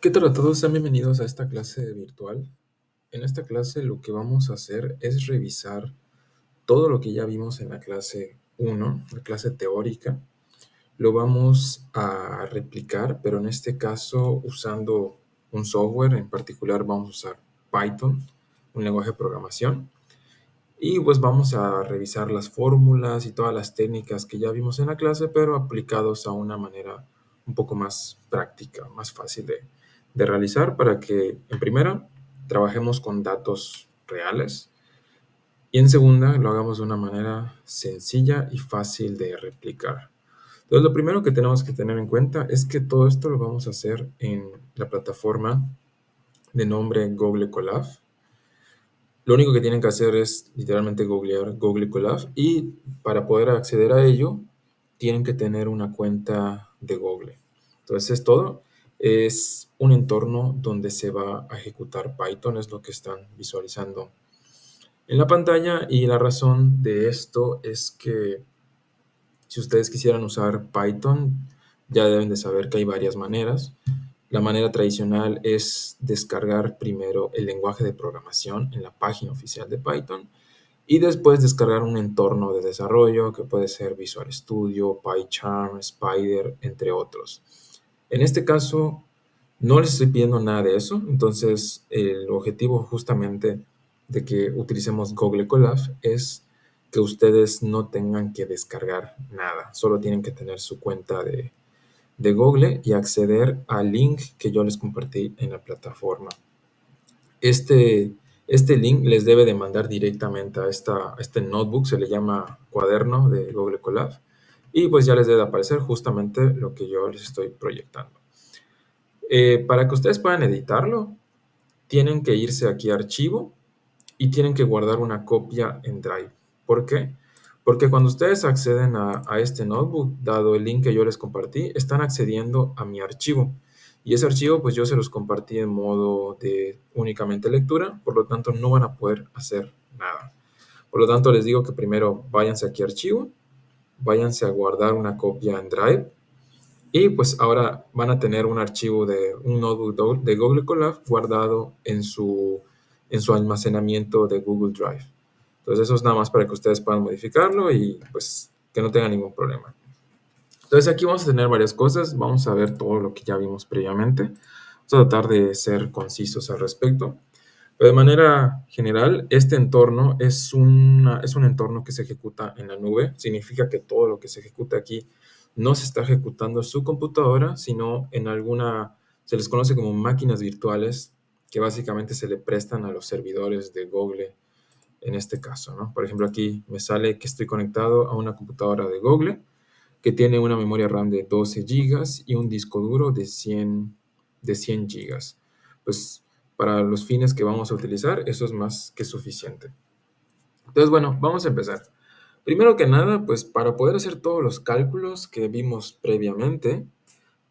¿Qué tal a todos? Sean bienvenidos a esta clase virtual. En esta clase lo que vamos a hacer es revisar todo lo que ya vimos en la clase 1, la clase teórica. Lo vamos a replicar, pero en este caso usando un software, en particular vamos a usar Python, un lenguaje de programación. Y pues vamos a revisar las fórmulas y todas las técnicas que ya vimos en la clase, pero aplicados a una manera un poco más práctica, más fácil de realizar para que en primera trabajemos con datos reales y en segunda lo hagamos de una manera sencilla y fácil de replicar. Entonces lo primero que tenemos que tener en cuenta es que todo esto lo vamos a hacer en la plataforma de nombre Google Colab. Lo único que tienen que hacer es literalmente googlear Google Colab y para poder acceder a ello tienen que tener una cuenta de Google. Entonces es todo. Es un entorno donde se va a ejecutar Python, es lo que están visualizando en la pantalla y la razón de esto es que si ustedes quisieran usar Python ya deben de saber que hay varias maneras. La manera tradicional es descargar primero el lenguaje de programación en la página oficial de Python y después descargar un entorno de desarrollo que puede ser Visual Studio, PyCharm, Spider, entre otros. En este caso, no les estoy pidiendo nada de eso, entonces el objetivo justamente de que utilicemos Google Colab es que ustedes no tengan que descargar nada, solo tienen que tener su cuenta de Google y acceder al link que yo les compartí en la plataforma. Este link les debe de mandar directamente a este notebook, se le llama cuaderno de Google Colab, y pues ya les debe de aparecer justamente lo que yo les estoy proyectando. Para que ustedes puedan editarlo, tienen que irse aquí a archivo y tienen que guardar una copia en Drive. ¿Por qué? Porque cuando ustedes acceden a este notebook, dado el link que yo les compartí, están accediendo a mi archivo. Y ese archivo, pues yo se los compartí en modo de únicamente lectura, por lo tanto no van a poder hacer nada. Por lo tanto, les digo que primero váyanse aquí a archivo, váyanse a guardar una copia en Drive y pues ahora van a tener un archivo de un notebook de Google Colab guardado en su almacenamiento de Google Drive. Entonces eso es nada más para que ustedes puedan modificarlo y pues que no tengan ningún problema. Entonces aquí vamos a tener varias cosas, vamos a ver todo lo que ya vimos previamente. Vamos a tratar de ser concisos al respecto. Pero de manera general, este entorno es un entorno que se ejecuta en la nube. Significa que todo lo que se ejecuta aquí no se está ejecutando en su computadora, sino en se les conoce como máquinas virtuales, que básicamente se le prestan a los servidores de Google en este caso, ¿no? Por ejemplo, aquí me sale que estoy conectado a una computadora de Google que tiene una memoria RAM de 12 gigas y un disco duro de 100 gigas. Pues para los fines que vamos a utilizar, eso es más que suficiente. Entonces, bueno, vamos a empezar. Primero que nada, pues para poder hacer todos los cálculos que vimos previamente,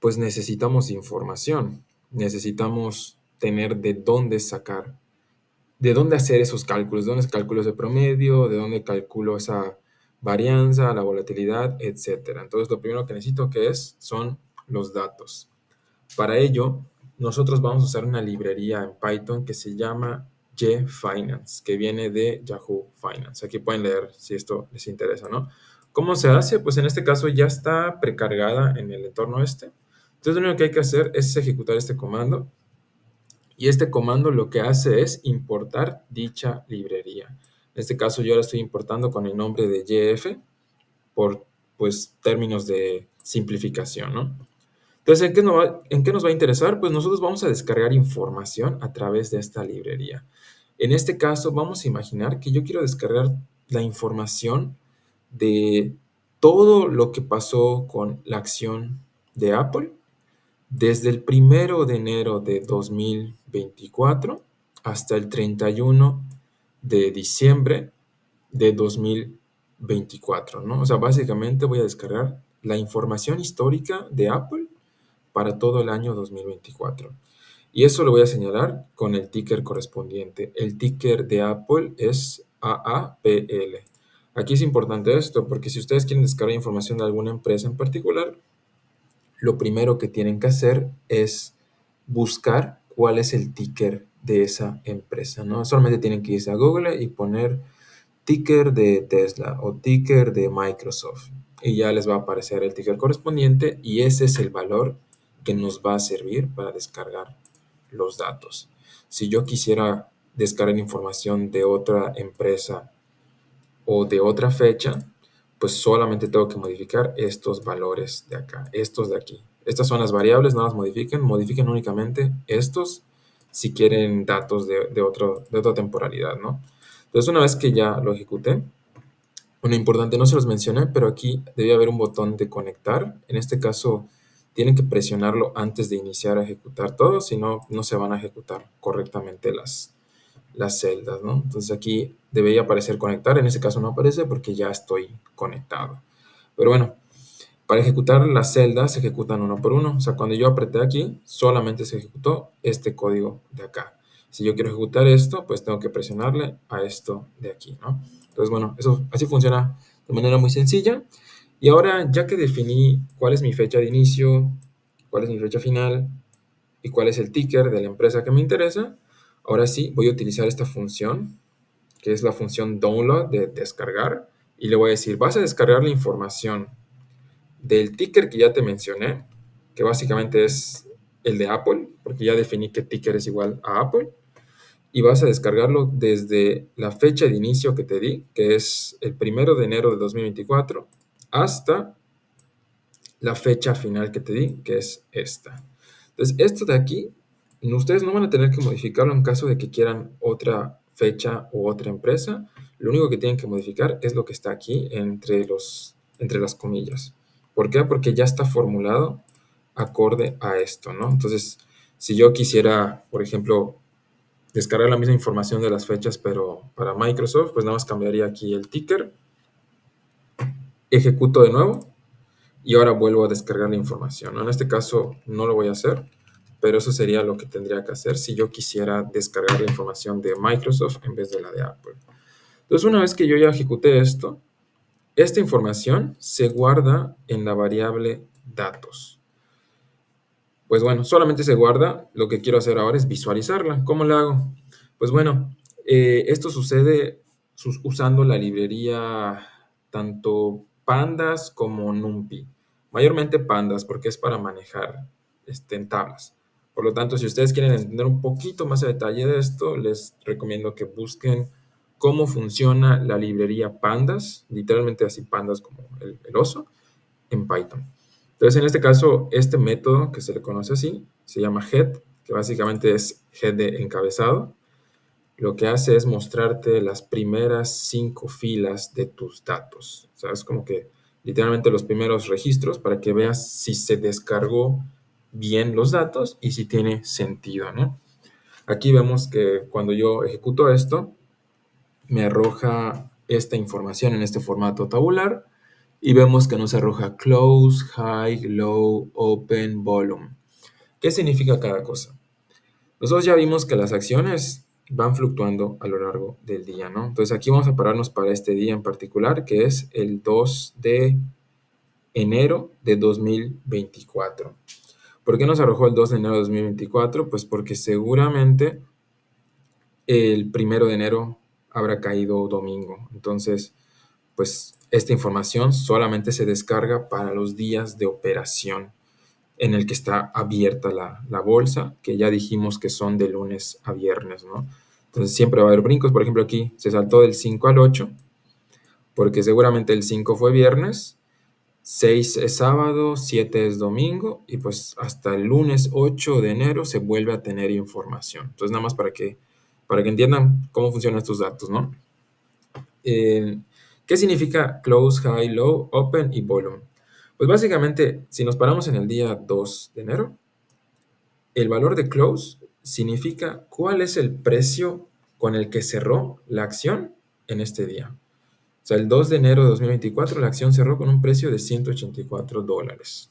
pues necesitamos información. Necesitamos tener de dónde sacar, de dónde hacer esos cálculos, de dónde es cálculos de promedio, de dónde calculo esa varianza, la volatilidad, etcétera. Entonces, lo primero que necesito son los datos. Para ello, nosotros vamos a usar una librería en Python que se llama JFinance, que viene de Yahoo Finance. Aquí pueden leer si esto les interesa, ¿no? ¿Cómo se hace? Pues en este caso ya está precargada en el entorno este. Entonces, lo único que hay que hacer es ejecutar este comando. Y este comando lo que hace es importar dicha librería. En este caso yo la estoy importando con el nombre de JF por pues términos de simplificación, ¿no? Entonces, ¿en qué nos va a interesar? Pues nosotros vamos a descargar información a través de esta librería. En este caso, vamos a imaginar que yo quiero descargar la información de todo lo que pasó con la acción de Apple desde el 1 de enero de 2024 hasta el 31 de diciembre de 2024, ¿no? O sea, básicamente voy a descargar la información histórica de Apple para todo el año 2024. Y eso lo voy a señalar con el ticker correspondiente. El ticker de Apple es AAPL. Aquí es importante esto porque si ustedes quieren descargar información de alguna empresa en particular, lo primero que tienen que hacer es buscar cuál es el ticker de esa empresa, ¿no? Solamente tienen que irse a Google y poner ticker de Tesla o ticker de Microsoft y ya les va a aparecer el ticker correspondiente y ese es el valor que nos va a servir para descargar los datos. Si yo quisiera descargar información de otra empresa o de otra fecha, pues solamente tengo que modificar estos valores de acá, estos de aquí. Estas son las variables, no las modifiquen únicamente estos si quieren datos de otra temporalidad, ¿no? Entonces, una vez que ya lo ejecuté, bueno, importante, no se los mencioné, pero aquí debe haber un botón de conectar. En este caso, tienen que presionarlo antes de iniciar a ejecutar todo, si no, no se van a ejecutar correctamente las celdas, ¿no? Entonces aquí debería aparecer conectar, en ese caso no aparece porque ya estoy conectado. Pero bueno, para ejecutar las celdas se ejecutan uno por uno, o sea, cuando yo apreté aquí, solamente se ejecutó este código de acá. Si yo quiero ejecutar esto, pues tengo que presionarle a esto de aquí, ¿no? Entonces, bueno, eso así funciona de manera muy sencilla. Y ahora, ya que definí cuál es mi fecha de inicio, cuál es mi fecha final, y cuál es el ticker de la empresa que me interesa. Ahora sí, voy a utilizar esta función, que es la función download de descargar, y le voy a decir, vas a descargar la información del ticker que ya te mencioné, que básicamente es el de Apple, porque ya definí que ticker es igual a Apple, y vas a descargarlo desde la fecha de inicio que te di, que es el 1 de enero de 2024, hasta la fecha final que te di, que es esta. Entonces, esto de aquí, ustedes no van a tener que modificarlo en caso de que quieran otra fecha u otra empresa. Lo único que tienen que modificar es lo que está aquí entre las comillas. ¿Por qué? Porque ya está formulado acorde a esto, ¿no? Entonces, si yo quisiera, por ejemplo, descargar la misma información de las fechas, pero para Microsoft, pues nada más cambiaría aquí el ticker, ejecuto de nuevo y ahora vuelvo a descargar la información, ¿no? En este caso no lo voy a hacer, pero eso sería lo que tendría que hacer si yo quisiera descargar la información de Microsoft en vez de la de Apple. Entonces, una vez que yo ya ejecuté esto, esta información se guarda en la variable datos. Pues bueno, solamente se guarda. Lo que quiero hacer ahora es visualizarla. ¿Cómo lo hago? Pues bueno, esto sucede usando la librería tanto Pandas como NumPy. Mayormente Pandas porque es para manejar en tablas. Por lo tanto, si ustedes quieren entender un poquito más a detalle de esto, les recomiendo que busquen cómo funciona la librería Pandas, literalmente así Pandas como el oso, en Python. Entonces, en este caso, este método que se le conoce así, se llama head, que básicamente es head de encabezado. Lo que hace es mostrarte las primeras 5 filas de tus datos. O sea, es como que literalmente los primeros registros para que veas si se descargó bien los datos y si tiene sentido, ¿no? Aquí vemos que cuando yo ejecuto esto, me arroja esta información en este formato tabular y vemos que nos arroja close, high, low, open, volume. ¿Qué significa cada cosa? Nosotros ya vimos que las acciones van fluctuando a lo largo del día, ¿no? Entonces aquí vamos a pararnos para este día en particular, que es el 2 de enero de 2024. ¿Por qué nos arrojó el 2 de enero de 2024? Pues porque seguramente el 1 de enero habrá caído domingo. Entonces, pues esta información solamente se descarga para los días de operación en el que está abierta la bolsa, que ya dijimos que son de lunes a viernes, ¿no? Entonces siempre va a haber brincos. Por ejemplo, aquí se saltó del 5 al 8, porque seguramente el 5 fue viernes, 6 es sábado, 7 es domingo, y pues hasta el lunes 8 de enero se vuelve a tener información. Entonces, nada más para que entiendan cómo funcionan estos datos, ¿no? ¿Qué significa close, high, low, open y volume? Pues básicamente, si nos paramos en el día 2 de enero, el valor de close significa cuál es el precio con el que cerró la acción en este día. O sea, el 2 de enero de 2024 la acción cerró con un precio de $184.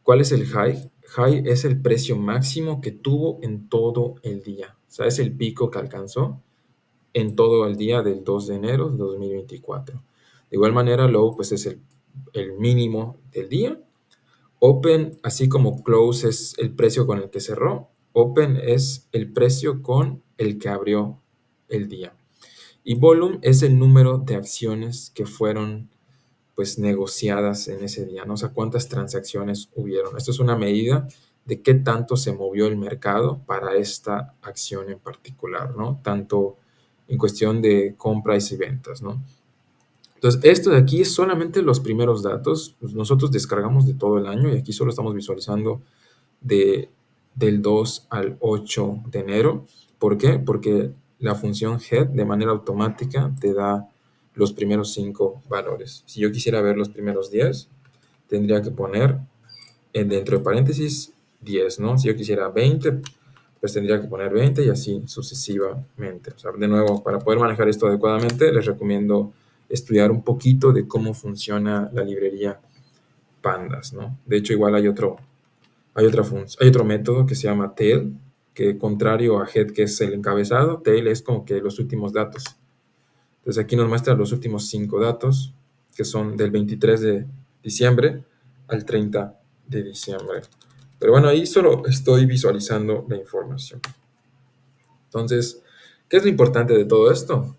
¿Cuál es el high? High es el precio máximo que tuvo en todo el día. O sea, es el pico que alcanzó en todo el día del 2 de enero de 2024. De igual manera, low pues es el mínimo del día. Open, así como close es el precio con el que cerró, open es el precio con el que abrió el día. Y volume es el número de acciones que fueron pues negociadas en ese día, ¿no? O sea, cuántas transacciones hubieron. Esto es una medida de qué tanto se movió el mercado para esta acción en particular, ¿no? Tanto en cuestión de compras y ventas, ¿no? Entonces, esto de aquí es solamente los primeros datos. Pues nosotros descargamos de todo el año y aquí solo estamos visualizando de, del 2 al 8 de enero. ¿Por qué? Porque la función head de manera automática te da los primeros 5 valores. Si yo quisiera ver los primeros 10, tendría que poner dentro de paréntesis 10, ¿no? Si yo quisiera 20, pues tendría que poner 20 y así sucesivamente. O sea, de nuevo, para poder manejar esto adecuadamente, les recomiendo estudiar un poquito de cómo funciona la librería Pandas, ¿no? De hecho, igual hay otro método que se llama tail, que contrario a head, que es el encabezado, tail es como que los últimos datos. Entonces aquí nos muestra los últimos 5 datos, que son del 23 de diciembre al 30 de diciembre. Pero bueno, ahí solo estoy visualizando la información. Entonces, ¿qué es lo importante de todo esto?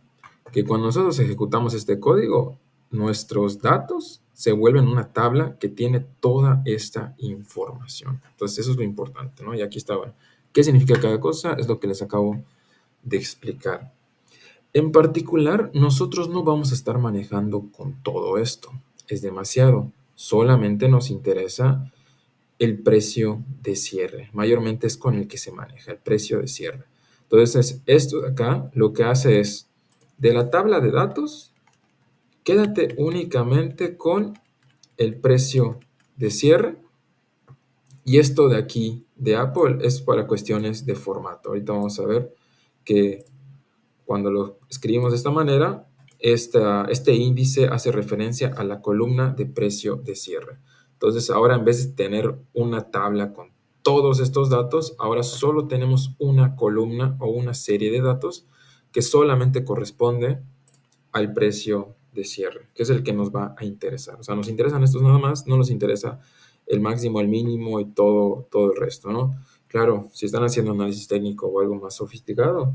Que cuando nosotros ejecutamos este código, nuestros datos se vuelven una tabla que tiene toda esta información. Entonces, eso es lo importante, ¿no? Y aquí está, bueno, ¿qué significa cada cosa? Es lo que les acabo de explicar. En particular, nosotros no vamos a estar manejando con todo esto. Es demasiado. Solamente nos interesa el precio de cierre. Mayormente es con el que se maneja, el precio de cierre. Entonces, esto de acá lo que hace es, de la tabla de datos, quédate únicamente con el precio de cierre. Y esto de aquí, de Apple, es para cuestiones de formato. Ahorita vamos a ver que cuando lo escribimos de esta manera, este índice hace referencia a la columna de precio de cierre. Entonces, ahora en vez de tener una tabla con todos estos datos, ahora solo tenemos una columna o una serie de datos que solamente corresponde al precio de cierre, que es el que nos va a interesar. O sea, nos interesan estos nada más, no nos interesa el máximo, el mínimo y todo el resto, ¿no? Claro, si están haciendo análisis técnico o algo más sofisticado,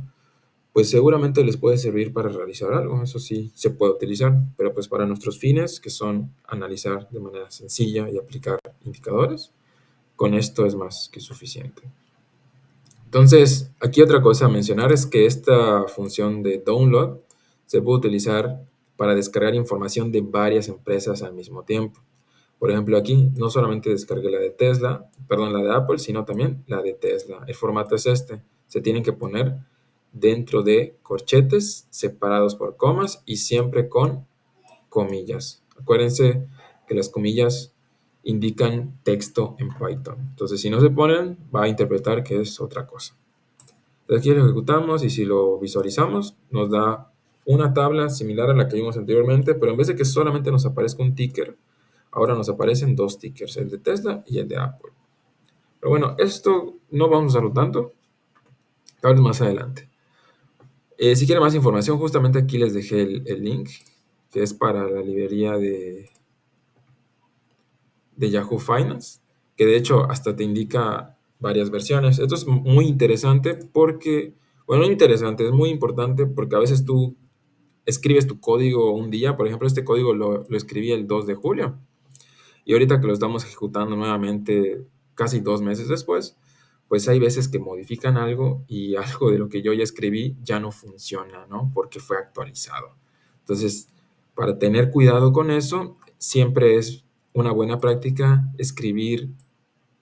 pues seguramente les puede servir para realizar algo, eso sí se puede utilizar, pero pues para nuestros fines, que son analizar de manera sencilla y aplicar indicadores, con esto es más que suficiente. Entonces, aquí otra cosa a mencionar es que esta función de download se puede utilizar para descargar información de varias empresas al mismo tiempo. Por ejemplo, aquí no solamente descargué la de Tesla, perdón, la de Apple, sino también la de Tesla. El formato es este. Se tienen que poner dentro de corchetes separados por comas y siempre con comillas. Acuérdense que las comillas indican texto en Python. Entonces, si no se ponen, va a interpretar que es otra cosa. Entonces, aquí lo ejecutamos y si lo visualizamos, nos da una tabla similar a la que vimos anteriormente, pero en vez de que solamente nos aparezca un ticker, ahora nos aparecen dos tickers, el de Tesla y el de Apple. Pero bueno, esto no vamos a usarlo tanto, tal vez más adelante. Si quieren más información, justamente aquí les dejé el link, que es para la librería de Yahoo Finance, que de hecho hasta te indica varias versiones. Esto es muy interesante porque, bueno, interesante, es muy importante porque a veces tú escribes tu código un día, por ejemplo, este código lo escribí el 2 de julio, y ahorita que lo estamos ejecutando nuevamente casi 2 meses después, pues hay veces que modifican algo y algo de lo que yo ya escribí ya no funciona, ¿no? Porque fue actualizado. Entonces, para tener cuidado con eso, siempre es una buena práctica escribir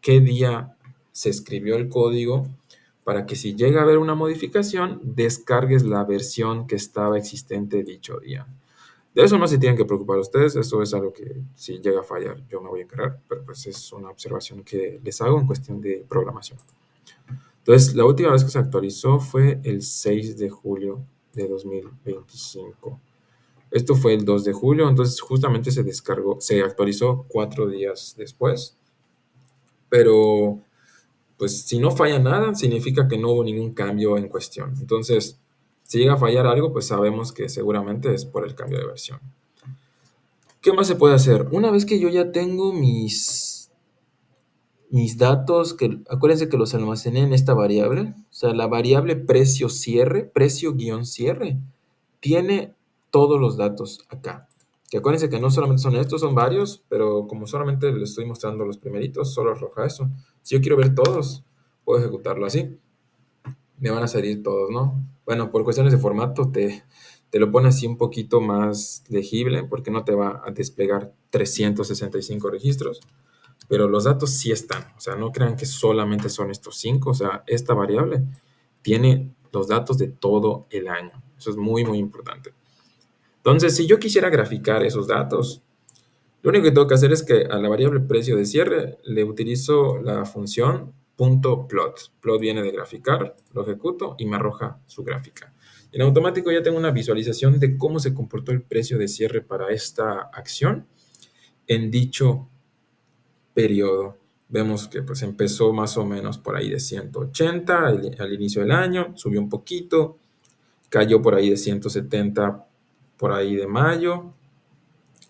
qué día se escribió el código para que si llega a haber una modificación, descargues la versión que estaba existente dicho día. De eso no se tienen que preocupar ustedes, eso es algo que si llega a fallar yo me voy a encargar, pero pues es una observación que les hago en cuestión de programación. Entonces, la última vez que se actualizó fue el 6 de julio de 2025. Esto fue el 2 de julio, entonces justamente se descargó, se actualizó 4 días después, pero pues si no falla nada, significa que no hubo ningún cambio en cuestión. Entonces, si llega a fallar algo, pues sabemos que seguramente es por el cambio de versión. ¿Qué más se puede hacer? Una vez que yo ya tengo mis datos, que acuérdense que los almacené en esta variable, o sea, la variable precio cierre, precio guión cierre, tiene todos los datos acá. Que acuérdense que no solamente son estos, son varios, pero como solamente les estoy mostrando los primeritos, solo arroja eso. Si yo quiero ver todos, puedo ejecutarlo así. Me van a salir todos, ¿no? Bueno, por cuestiones de formato te lo pone así un poquito más legible porque no te va a desplegar 365 registros, pero los datos sí están. O sea, no crean que solamente son estos 5. O sea, esta variable tiene los datos de todo el año. Eso es muy, muy importante. Entonces, si yo quisiera graficar esos datos, lo único que tengo que hacer es que a la variable precio de cierre le utilizo la función .plot. Plot viene de graficar, lo ejecuto y me arroja su gráfica. En automático ya tengo una visualización de cómo se comportó el precio de cierre para esta acción en dicho periodo. Vemos que pues empezó más o menos por ahí de 180 al inicio del año, subió un poquito, cayó por ahí de 170 por ahí de mayo,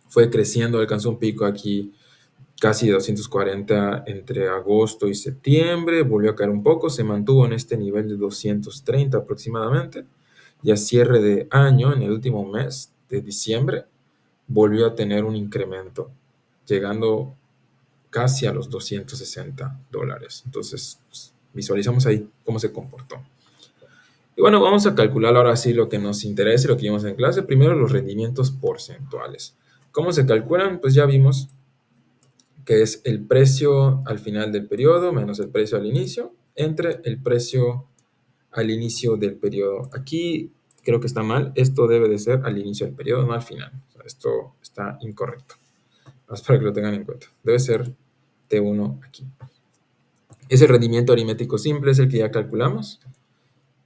fue creciendo, alcanzó un pico aquí casi 240 entre agosto y septiembre, volvió a caer un poco, se mantuvo en este nivel de 230 aproximadamente, y a cierre de año, en el último mes de diciembre, volvió a tener un incremento, llegando casi a los $260. Entonces, pues, visualizamos ahí cómo se comportó. Y bueno, vamos a calcular ahora sí lo que nos interesa, lo que vimos en clase. Primero, los rendimientos porcentuales. ¿Cómo se calculan? Pues ya vimos que es el precio al final del periodo menos el precio al inicio, entre el precio al inicio del periodo. Aquí creo que está mal. Esto debe de ser al inicio del periodo, no al final. O sea, esto está incorrecto. Más para que lo tengan en cuenta. Debe ser T1 aquí. Ese rendimiento aritmético simple es el que ya calculamos.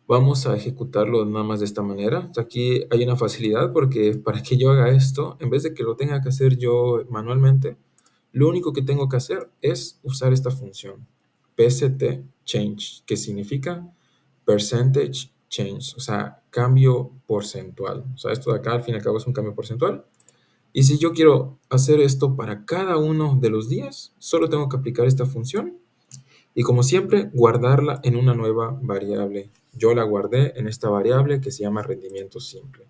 Vamos a ejecutarlo nada más de esta manera. Aquí hay una facilidad porque para que yo haga esto, en vez de que lo tenga que hacer yo manualmente, lo único que tengo que hacer es usar esta función, PST change, que significa percentage change, o sea, cambio porcentual. O sea, esto de acá al fin y al cabo es un cambio porcentual. Y si yo quiero hacer esto para cada uno de los días, solo tengo que aplicar esta función y como siempre, guardarla en una nueva variable. Yo la guardé en esta variable que se llama rendimiento simple.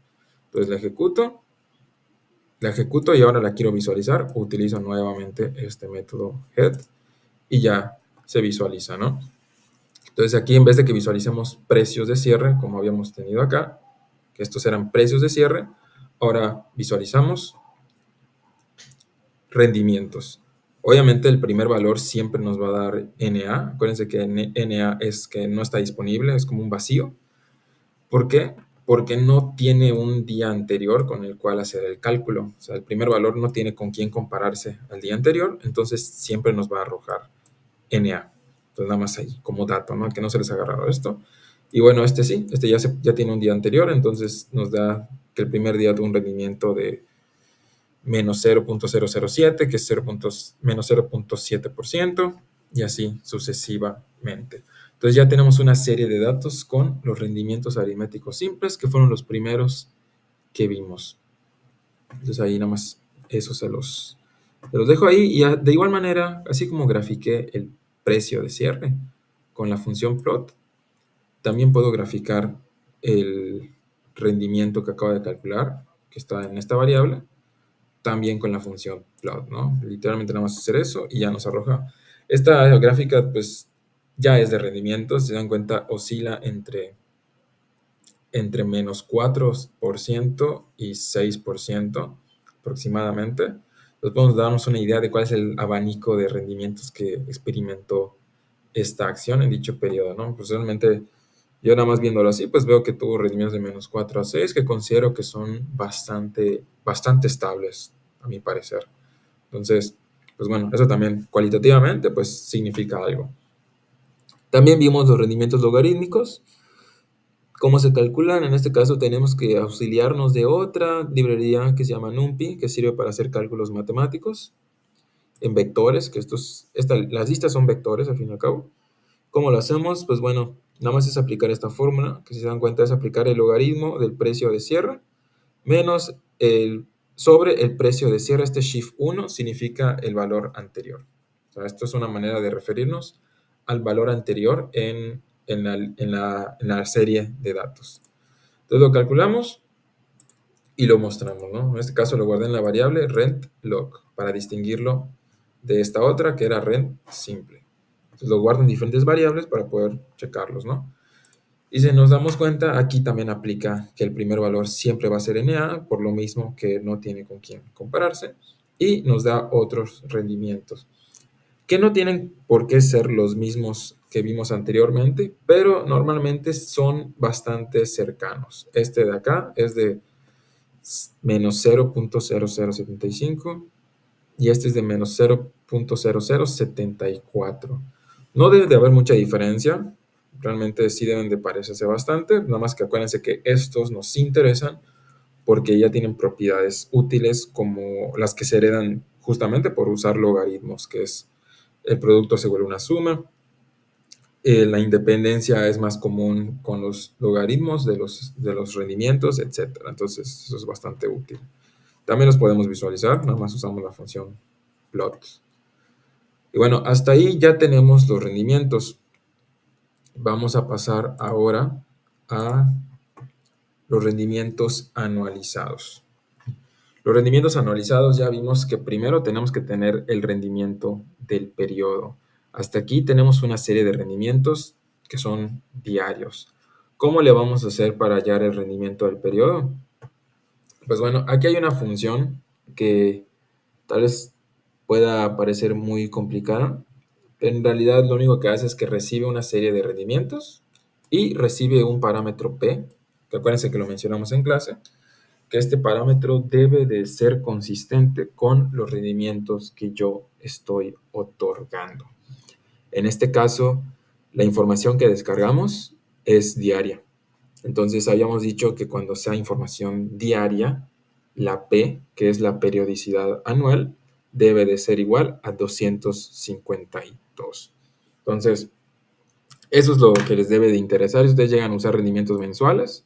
Entonces la ejecuto y ahora la quiero visualizar. Utilizo nuevamente este método head y ya se visualiza, ¿no? Entonces aquí en vez de que visualicemos precios de cierre, como habíamos tenido acá, que estos eran precios de cierre, ahora visualizamos rendimientos. Obviamente el primer valor siempre nos va a dar NA. Acuérdense que NA es que no está disponible, es como un vacío. ¿Por qué? Porque no tiene un día anterior con el cual hacer el cálculo. O sea, el primer valor no tiene con quién compararse al día anterior, entonces siempre nos va a arrojar NA. Entonces nada más ahí, como dato, ¿no? Que no se les ha agarrado esto. Y bueno, este sí, este ya tiene un día anterior, entonces nos da que el primer día tuvo un rendimiento de menos 0.007, que es menos 0.7%, y así sucesivamente. Entonces ya tenemos una serie de datos con los rendimientos aritméticos simples, que fueron los primeros que vimos. Entonces ahí nada más eso se los dejo ahí. Y de igual manera, así como grafiqué el precio de cierre con la función plot, también puedo graficar el rendimiento que acabo de calcular, que está en esta variable, también con la función plot, ¿no? Literalmente nada más hacer eso y ya nos arroja. Esta gráfica, pues, ya es de rendimiento, si se dan cuenta, oscila entre menos 4% y 6% aproximadamente. Entonces podemos darnos una idea de cuál es el abanico de rendimientos que experimentó esta acción en dicho periodo, ¿no? Pues realmente yo nada más viéndolo así, pues veo que tuvo rendimientos de menos 4 a 6, que considero que son bastante, bastante estables, a mi parecer. Entonces, pues bueno, eso también cualitativamente, pues significa algo. También vimos los rendimientos logarítmicos. ¿Cómo se calculan? En este caso tenemos que auxiliarnos de otra librería que se llama NumPy, que sirve para hacer cálculos matemáticos en vectores, que las listas son vectores al fin y al cabo. ¿Cómo lo hacemos? Pues bueno, nada más es aplicar esta fórmula, que si se dan cuenta es aplicar el logaritmo del precio de cierre menos sobre el precio de cierre. Este shift 1 significa el valor anterior. O sea, esto es una manera de referirnos al valor anterior en la serie de datos. Entonces lo calculamos y lo mostramos, ¿no? En este caso lo guardé en la variable rent log para distinguirlo de esta otra que era rent simple. Entonces lo guardo en diferentes variables para poder checarlos, ¿no? Y si nos damos cuenta, aquí también aplica que el primer valor siempre va a ser NA, por lo mismo que no tiene con quién compararse, y nos da otros rendimientos, que no tienen por qué ser los mismos que vimos anteriormente, pero normalmente son bastante cercanos. Este de acá es de menos 0.0075 y este es de menos 0.0074. No debe de haber mucha diferencia, realmente sí deben de parecerse bastante, nada más que acuérdense que estos nos interesan porque ya tienen propiedades útiles como las que se heredan justamente por usar logaritmos, que es el producto se vuelve una suma, la independencia es más común con los logaritmos de los rendimientos, etcétera. Entonces, eso es bastante útil. También los podemos visualizar, nada más usamos la función plot. Y bueno, hasta ahí ya tenemos los rendimientos. Vamos a pasar ahora a los rendimientos anualizados. Los rendimientos anualizados ya vimos que primero tenemos que tener el rendimiento del periodo. Hasta aquí tenemos una serie de rendimientos que son diarios. ¿Cómo le vamos a hacer para hallar el rendimiento del periodo? Pues bueno, aquí hay una función que tal vez pueda parecer muy complicada, pero en realidad lo único que hace es que recibe una serie de rendimientos y recibe un parámetro P, que acuérdense que lo mencionamos en clase, que este parámetro debe de ser consistente con los rendimientos que yo estoy otorgando. En este caso, la información que descargamos es diaria. Entonces, habíamos dicho que cuando sea información diaria, la P, que es la periodicidad anual, debe de ser igual a 252. Entonces, eso es lo que les debe de interesar. Si ustedes llegan a usar rendimientos mensuales,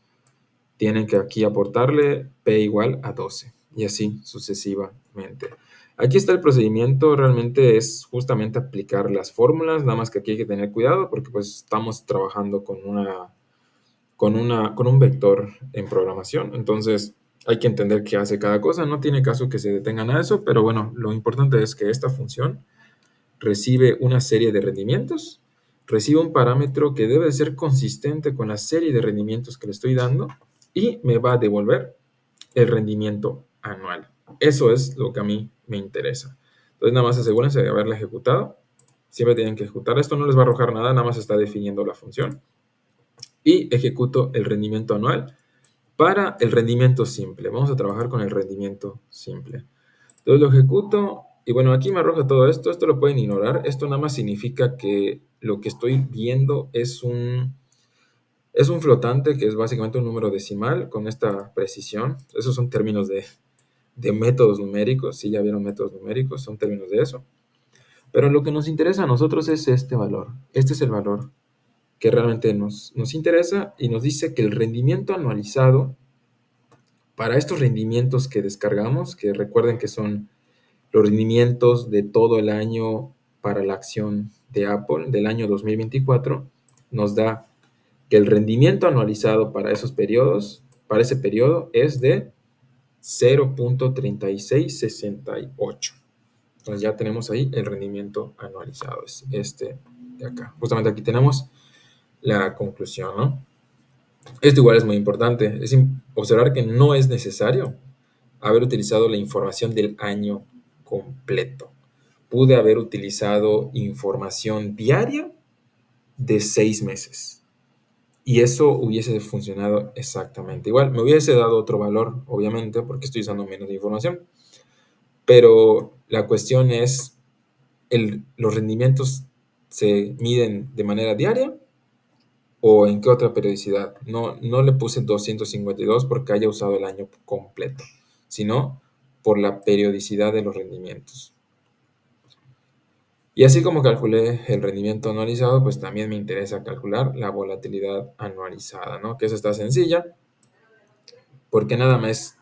tienen que aquí aportarle P igual a 12 y así sucesivamente. Aquí está el procedimiento, realmente es justamente aplicar las fórmulas, nada más que aquí hay que tener cuidado porque pues estamos trabajando con un vector en programación, entonces hay que entender qué hace cada cosa, no tiene caso que se detengan a eso, pero bueno, lo importante es que esta función recibe una serie de rendimientos, recibe un parámetro que debe ser consistente con la serie de rendimientos que le estoy dando y me va a devolver el rendimiento anual. Eso es lo que a mí me interesa. Entonces nada más asegúrense de haberla ejecutado. Siempre tienen que ejecutar. Esto no les va a arrojar nada, nada más está definiendo la función. Y ejecuto el rendimiento anual para el rendimiento simple. Vamos a trabajar con el rendimiento simple. Entonces lo ejecuto y bueno, aquí me arroja todo esto. Esto lo pueden ignorar. Esto nada más significa que lo que estoy viendo es un flotante que es básicamente un número decimal con esta precisión. Esos son términos de métodos numéricos. Si ya vieron métodos numéricos, son términos de eso. Pero lo que nos interesa a nosotros es este valor. Este es el valor que realmente nos interesa y nos dice que el rendimiento anualizado para estos rendimientos que descargamos, que recuerden que son los rendimientos de todo el año para la acción de Apple del año 2024, nos da que el rendimiento anualizado para esos periodos, para ese periodo, es de 0.3668. Entonces ya tenemos ahí el rendimiento anualizado, es este de acá. Justamente aquí tenemos la conclusión, ¿no? Esto igual es muy importante, es observar que no es necesario haber utilizado la información del año completo. Pude haber utilizado información diaria de 6 meses. Y eso hubiese funcionado exactamente igual. Me hubiese dado otro valor, obviamente, porque estoy usando menos de información. Pero la cuestión es, ¿los rendimientos se miden de manera diaria o en qué otra periodicidad? No le puse 252 porque haya usado el año completo, sino por la periodicidad de los rendimientos. Y así como calculé el rendimiento anualizado, pues también me interesa calcular la volatilidad anualizada, ¿no? Que eso está sencilla, porque nada más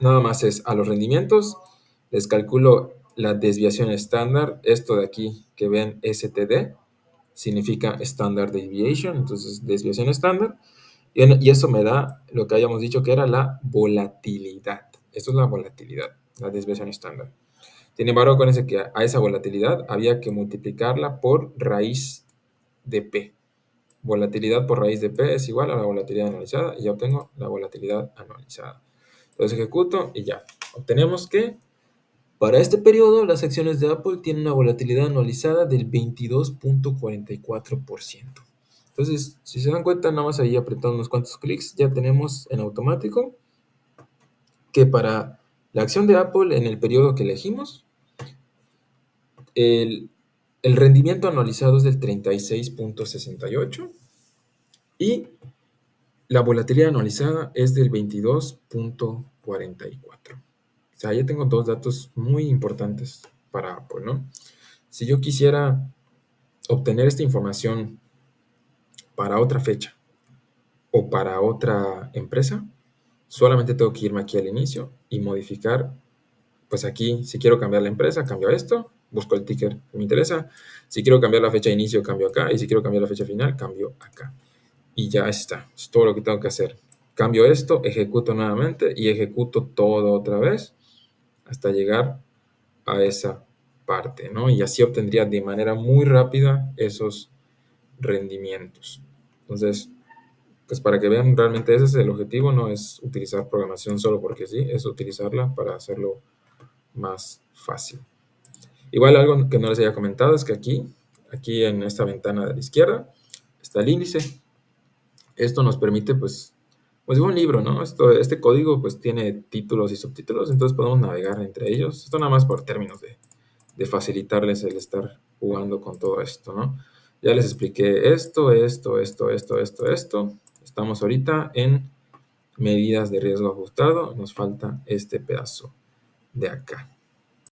es a los rendimientos, les calculo la desviación estándar. Esto de aquí que ven STD significa Standard Deviation, entonces desviación estándar. Y eso me da lo que habíamos dicho que era la volatilidad. Esto es la volatilidad, la desviación estándar. Sin embargo, acuérdense que a esa volatilidad había que multiplicarla por raíz de P. Volatilidad por raíz de P es igual a la volatilidad anualizada y ya obtengo la volatilidad anualizada. Entonces ejecuto y ya. Obtenemos que para este periodo las acciones de Apple tienen una volatilidad anualizada del 22.44%. Entonces, si se dan cuenta, nada más ahí apretando unos cuantos clics, ya tenemos en automático que para la acción de Apple en el periodo que elegimos, el, el rendimiento anualizado es del 36.68 y la volatilidad anualizada es del 22.44. O sea, ya tengo dos datos muy importantes para Apple, ¿no? Si yo quisiera obtener esta información para otra fecha o para otra empresa, solamente tengo que irme aquí al inicio y modificar, pues aquí, si quiero cambiar la empresa, cambio esto, busco el ticker que me interesa. Si quiero cambiar la fecha de inicio, cambio acá. Y si quiero cambiar la fecha final, cambio acá. Y ya está. Es todo lo que tengo que hacer. Cambio esto, ejecuto nuevamente y ejecuto todo otra vez hasta llegar a esa parte, ¿no? Y así obtendría de manera muy rápida esos rendimientos. Entonces, pues para que vean, realmente ese es el objetivo, no es utilizar programación solo porque sí, es utilizarla para hacerlo más fácil. Igual algo que no les había comentado es que aquí en esta ventana de la izquierda está el índice. Esto nos permite, pues un libro, ¿no? Este código pues tiene títulos y subtítulos, entonces podemos navegar entre ellos. Esto nada más por términos de facilitarles el estar jugando con todo esto, ¿no? Ya les expliqué esto. Estamos ahorita en medidas de riesgo ajustado. Nos falta este pedazo de acá.